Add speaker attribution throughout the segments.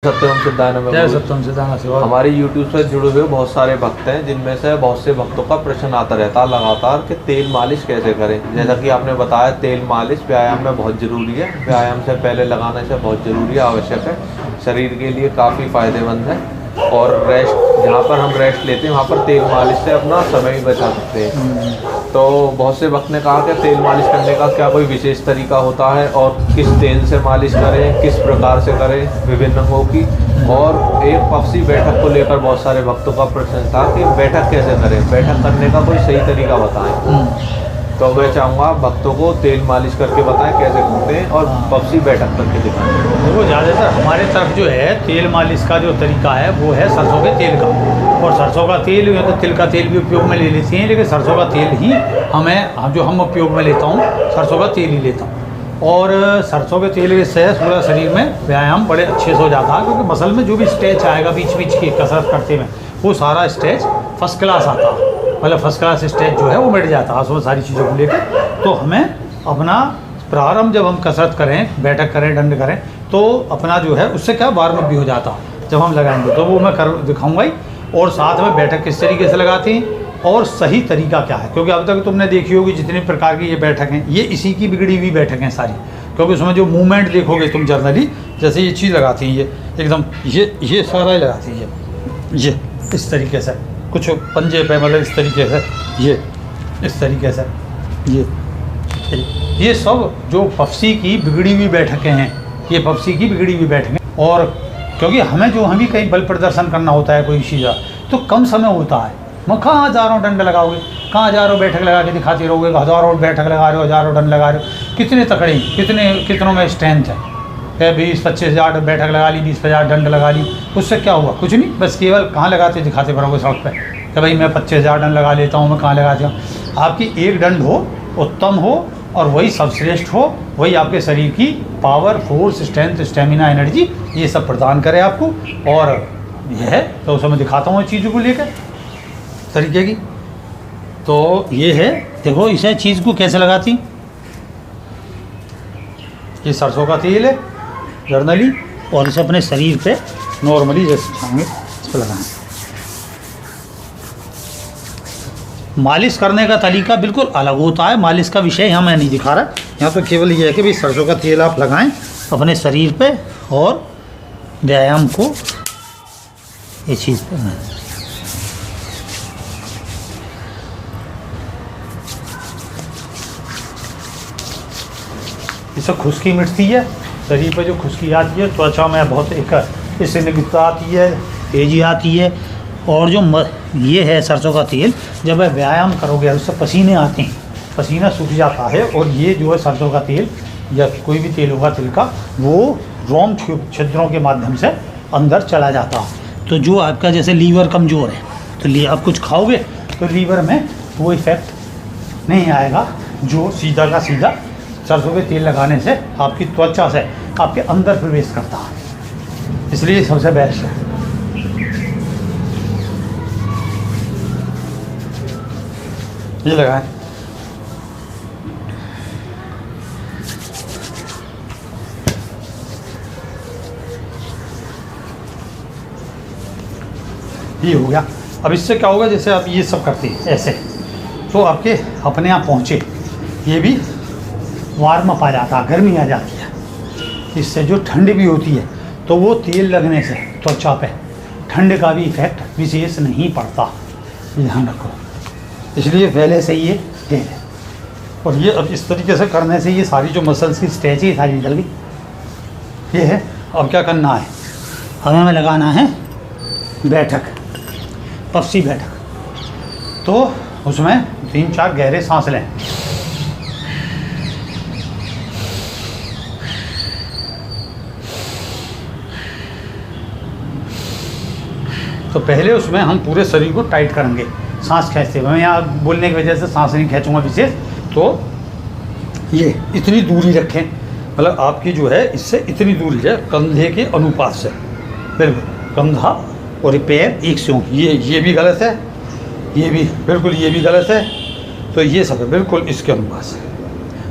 Speaker 1: सत्यम सिद्धानंद
Speaker 2: जय सत्यम सिद्धानंद सेवा।
Speaker 1: हमारे YouTube से जुड़े हुए बहुत सारे भक्त हैं, जिनमें से बहुत से भक्तों का प्रश्न आता रहता है लगातार कि तेल मालिश कैसे करें। जैसा कि आपने बताया, तेल मालिश व्यायाम में बहुत ज़रूरी है। व्यायाम से पहले लगाने से बहुत ज़रूरी है, आवश्यक है, शरीर के लिए काफ़ी फ़ायदेमंद है। और रेस्ट, जहाँ पर हम रेस्ट लेते हैं वहाँ पर तेल मालिश से अपना समय भी बचा सकते हैं। तो बहुत से वक्त ने कहा कि तेल मालिश करने का क्या कोई विशेष तरीका होता है और किस तेल से मालिश करें, किस प्रकार से करें, विभिन्न अंगों की। और एक पफसी बैठक को लेकर बहुत सारे भक्तों का प्रश्न था कि बैठक कैसे करें, बैठक करने का कोई सही तरीका बताएं। तो मैं चाहूँगा भक्तों को तेल मालिश करके बताएं कैसे करते हैं और पफसी बैठक करके दिखाएं।
Speaker 2: देखो, ज़्यादातर हमारे तरफ जो है तेल मालिश का जो तरीका है वो है सरसों के तेल का। और सरसों का तेल या तो तिल का तेल भी उपयोग में ले लेते हैं, लेकिन सरसों का तेल ही हम उपयोग में लेता हूँ, सरसों का तेल ही लेता हूँ। और सरसों के तेल से पूरा शरीर में व्यायाम बड़े अच्छे से हो जाता है, क्योंकि मसल में जो भी स्ट्रेच आएगा बीच बीच की कसरत करते में, वो सारा स्ट्रेच फर्स्ट क्लास आता है। मतलब फर्स्ट क्लास स्ट्रेच जो है वो मिट जाता है उसमें सारी चीज़ों को लेकर। तो हमें अपना प्रारंभ जब हम कसरत करें, बैठक करें, दंड करें, तो अपना जो है उससे क्या वार्म अप भी हो जाता है जब हम लगाएंगे। तो वो मैं कर दिखाऊंगा ही। और साथ में बैठक किस तरीके से लगाते हैं और सही तरीका क्या है, क्योंकि अब तक तुमने देखी होगी जितनी प्रकार की ये बैठक हैं, ये इसी की बिगड़ी हुई बैठक हैं सारी। क्योंकि उसमें जो मूवमेंट देखोगे तुम जनरली, जैसे ये चीज़ लगाती हैं, ये एकदम ये सारा ही लगाती हैं, ये इस तरीके से कुछ पंजे पे, मतलब इस तरीके से, ये इस तरीके से, ये सब जो पफसी की बिगड़ी हुई बैठकें हैं, ये पफसी की बिगड़ी हुई बैठकें। और क्योंकि हमें कहीं बल प्रदर्शन करना होता है कोई चीज़, तो कम समय होता है। मैं कहाँ हज़ारों डंड लगाओगे, कहाँ हज़ारों बैठक लगा के दिखाते रहोगे, हज़ारों बैठक लगा रहे हो, हज़ारों डंड लगा रहे हो, कितने तकड़े, कितनों में स्ट्रेंथ है। 20-25 हज़ार बैठक लगा ली, 20-50 डंड लगा ली, उससे क्या हुआ? कुछ नहीं, बस केवल कहाँ लगाते दिखाते फिरोगे सड़क पे कि भाई मैं 25,000 डंड लगा लेता हूँ, मैं कहाँ लगाती हूँ। आपकी एक डंड हो, उत्तम हो, और वही सर्वश्रेष्ठ हो, वही आपके शरीर की power, force, strength, stamina, energy ये सब प्रदान करे आपको। और यह है तो उसे मैं दिखाता हूँ चीज़ों को लेकर तरीके की। तो ये है, देखो इसे चीज़ को कैसे लगाती। ये सरसों का तेल है जर्नली, और इसे अपने शरीर पे नॉर्मली जैसे चाहेंगे इस पर लगाएं। मालिश करने का तरीका बिल्कुल अलग होता है, मालिश का विषय यहाँ मैं नहीं दिखा रहा। यहाँ तो केवल ये है कि भाई सरसों का तेल आप लगाएं अपने शरीर पे और व्यायाम को ये चीज़ पे इससे खुश्की मिटती है, शरीर पे जो खुश्की आती है, त्वचा में बहुत एक इससे निगता आती है, तेजी आती है। और जो ये है सरसों का तेल, जब आप व्यायाम करोगे उससे पसीने आते हैं, पसीना सूख जाता है। और ये जो है सरसों का तेल या कोई भी तेल होगा तिल का, वो रोम छिद्रों के माध्यम से अंदर चला जाता है। तो जो आपका जैसे लीवर कमज़ोर है, तो आप कुछ खाओगे तो लीवर में वो इफ़ेक्ट नहीं आएगा जो सीधा का सीधा सरसों के तेल लगाने से आपकी त्वचा से आपके अंदर प्रवेश करता है। इसलिए सबसे बेस्ट है। ये लगाएं। ये हो गया। अब इससे क्या होगा, जैसे आप ये सब करते हैं ऐसे, तो आपके अपने आप पहुँचे, ये भी वार्म अप आ जाता है, गर्मी आ जाती है। इससे जो ठंड भी होती है, तो वो तेल लगने से त्वचा पे ठंड का भी इफेक्ट विशेष नहीं पड़ता, ध्यान रखो। इसलिए पहले से ये तेल है। और ये अब इस तरीके से करने से ये सारी जो मसल्स की स्ट्रेच ही सारी निकल गई। ये है। अब क्या करना है, हमें लगाना है बैठक, पफसी बैठक। तो उसमें 3-4 गहरे सांस लें। तो पहले उसमें हम पूरे शरीर को टाइट करेंगे सांस खींचते हुए। मैं यहाँ बोलने की वजह से सांस नहीं खींचूंगा विशेष। तो ये इतनी दूरी रखें, मतलब आपकी जो है इससे इतनी दूरी है कंधे के अनुपात से, बिल्कुल कंधा और पैर एक से। ये भी गलत है, ये भी बिल्कुल, ये भी गलत है। तो ये सब है बिल्कुल इसके अनुपात से,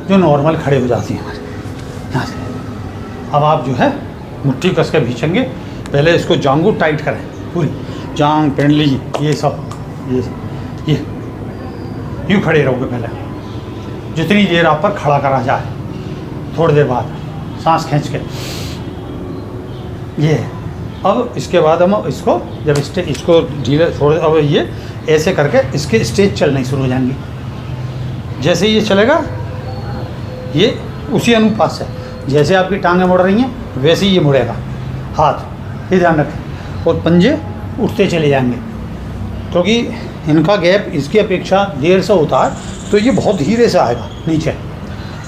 Speaker 2: जो नॉर्मल खड़े हो जाती हैं हमारे यहाँ से। अब आप जो है मुट्ठी कस के खींचेंगे, पहले इसको जांघू टाइट करें, पूरी जांग पहन लीजिए, ये सब ये यूँ खड़े रहोगे पहले, जितनी देर आप पर खड़ा करा जाए, थोड़ी देर बाद सांस खींच के। ये अब इसके बाद हम इसको जब इसको ढीले छोड़, अब ये ऐसे करके इसके स्टेज चलने शुरू हो जाएंगे। जैसे ये चलेगा ये उसी अनुपात से, जैसे आपकी टांगें मुड़ रही हैं वैसे ही ये मुड़ेगा हाथ, ये ध्यान रखें। और पंजे उठते चले जाएंगे, क्योंकि इनका गैप इसकी अपेक्षा देर से होता है, तो ये बहुत धीरे से आएगा नीचे।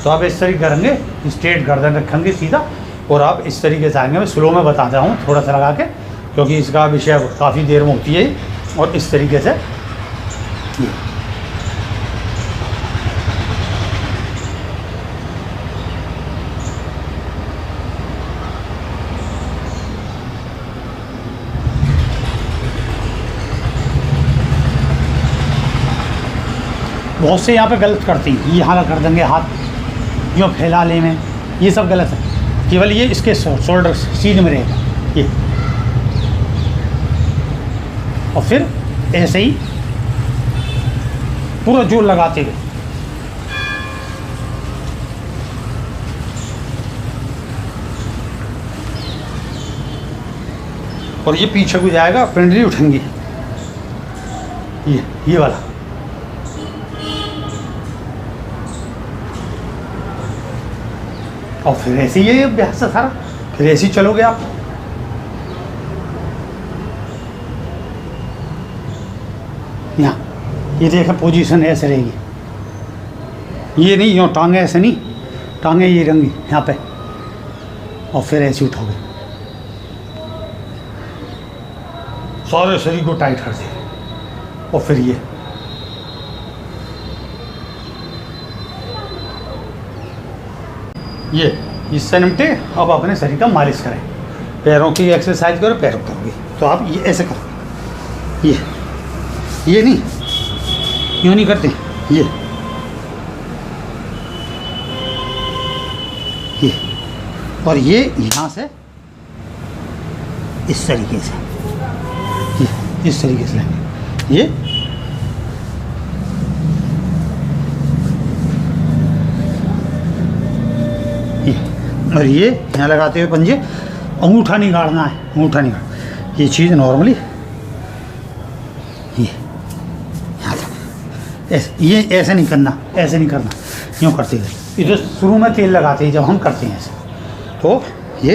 Speaker 2: तो आप इस तरीके करेंगे, स्ट्रेट गर्दन रखेंगे सीधा, और आप इस तरीके से आएंगे। मैं स्लो में बताता हूँ थोड़ा सा लगा के, क्योंकि इसका विषय काफ़ी देर में होती है। और इस तरीके से बहुत से यहाँ पे गलत करती हैं, यहाँ कर देंगे हाथ यूँ फैला ले में, ये सब गलत है। केवल ये इसके शोल्डर सीध में रहेगा ये, और फिर ऐसे ही पूरा जोर लगाते हुए। और ये पीछे को जाएगा, पिंडली उठेंगी, ये वाला। और फिर ऐसे ही अभ्यास है सारा, फिर ऐसे ही चलोगे आप। यहाँ ये देखा पोजीशन ऐसे रहेगी, ये नहीं यूँ टांगे ऐसे नहीं, टांगे ये रहेंगी यहाँ पे, और फिर ऐसे उठोगे, सारे शरीर को टाइट कर देंगे। और फिर ये इससे निपटे। अब अपने शरीर का मालिश करें, पैरों की एक्सरसाइज करो, पैरों करोगे तो आप ये ऐसे करो, ये नहीं, यूँ नहीं करते, ये और ये यहाँ से इस तरीके से, इस तरीके से ये और ये यहाँ लगाते हुए पंजे, अंगूठा नहीं गाड़ना है, अंगूठा नहीं गाड़ना, ये चीज़ नॉर्मली ये यहाँ तक ऐसे, ये ऐसे नहीं करना, ऐसे नहीं करना, यूँ करते हुए। इधर शुरू में तेल लगाते हैं जब हम करते हैं ऐसे, तो ये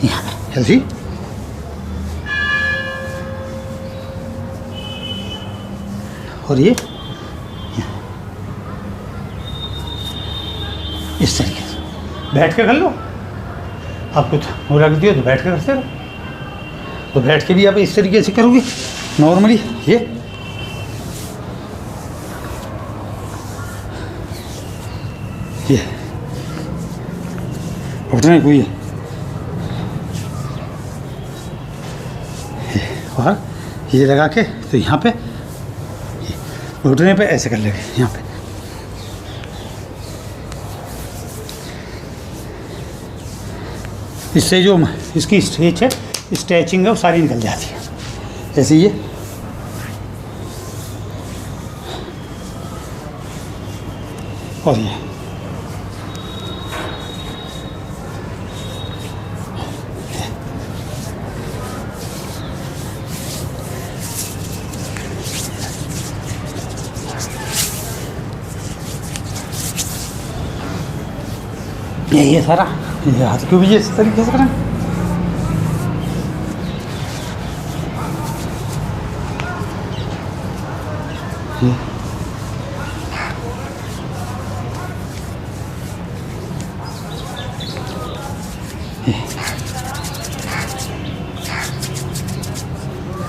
Speaker 2: यहाँ ऐसी और ये इस तरीके से बैठ के कर लो। आपको वो रख दियो तो बैठ के करते रहो, तो बैठ के भी आप इस तरीके से करोगे नॉर्मली। ये उठने को ये और ये लगा के, तो यहाँ पे घुटने पे ऐसे कर लेंगे, यहाँ पे इससे जो इसकी स्ट्रेच है, स्ट्रेचिंग है, वो सारी निकल जाती है। ऐसे ये और ये सारा ये हाथ को भी इस तरीके से करें।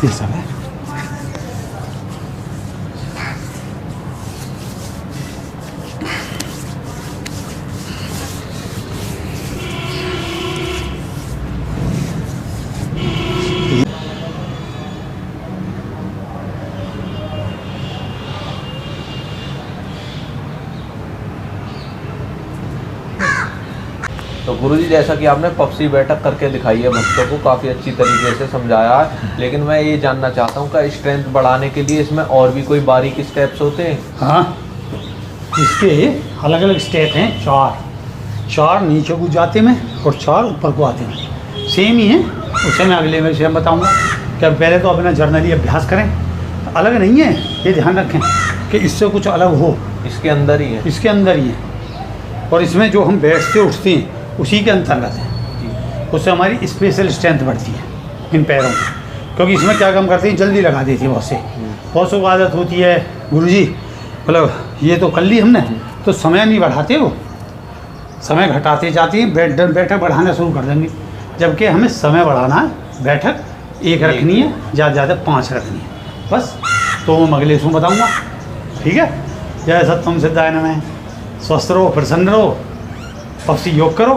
Speaker 2: ये सब है।
Speaker 1: तो गुरुजी जैसा कि आपने पफसी बैठक करके दिखाई है भक्तों को, काफ़ी अच्छी तरीके से समझाया है, लेकिन मैं ये जानना चाहता हूँ कि स्ट्रेंथ बढ़ाने के लिए इसमें और भी कोई बारीक स्टेप्स होते हैं?
Speaker 2: हाँ, इसके अलग अलग स्टेप हैं, चार नीचे को जाते में और 4 ऊपर को आते हैं। सेम ही है, उसे मैं अगले में से बताऊँगा कि अब पहले तो अपना जर्नली अभ्यास करें। अलग नहीं है, ये ध्यान रखें कि इससे कुछ अलग हो,
Speaker 1: इसके अंदर ही है,
Speaker 2: इसके अंदर ही है। और इसमें जो हम बैठते उठते हैं उसी के अंतर्गत है, उससे हमारी स्पेशल स्ट्रेंथ बढ़ती है इन पैरों की। क्योंकि इसमें क्या काम करते हैं, जल्दी लगा देती है बहुत से को आदत होती है, गुरुजी मतलब ये तो कर ली हमने, तो समय नहीं बढ़ाते, वो समय घटाते जाती हैं, बैठक बढ़ाना शुरू कर देंगे। जबकि हमें समय बढ़ाना है, बैठक 1 रखनी है, ज़्यादा ज़्यादा 5 रखनी है बस। तो मैं अगले इसमें बताऊँगा, ठीक है। जय सत्यम सिद्धाय नमः। स्वस्थ रहो, प्रसन्न रहो, पफसी योग करो।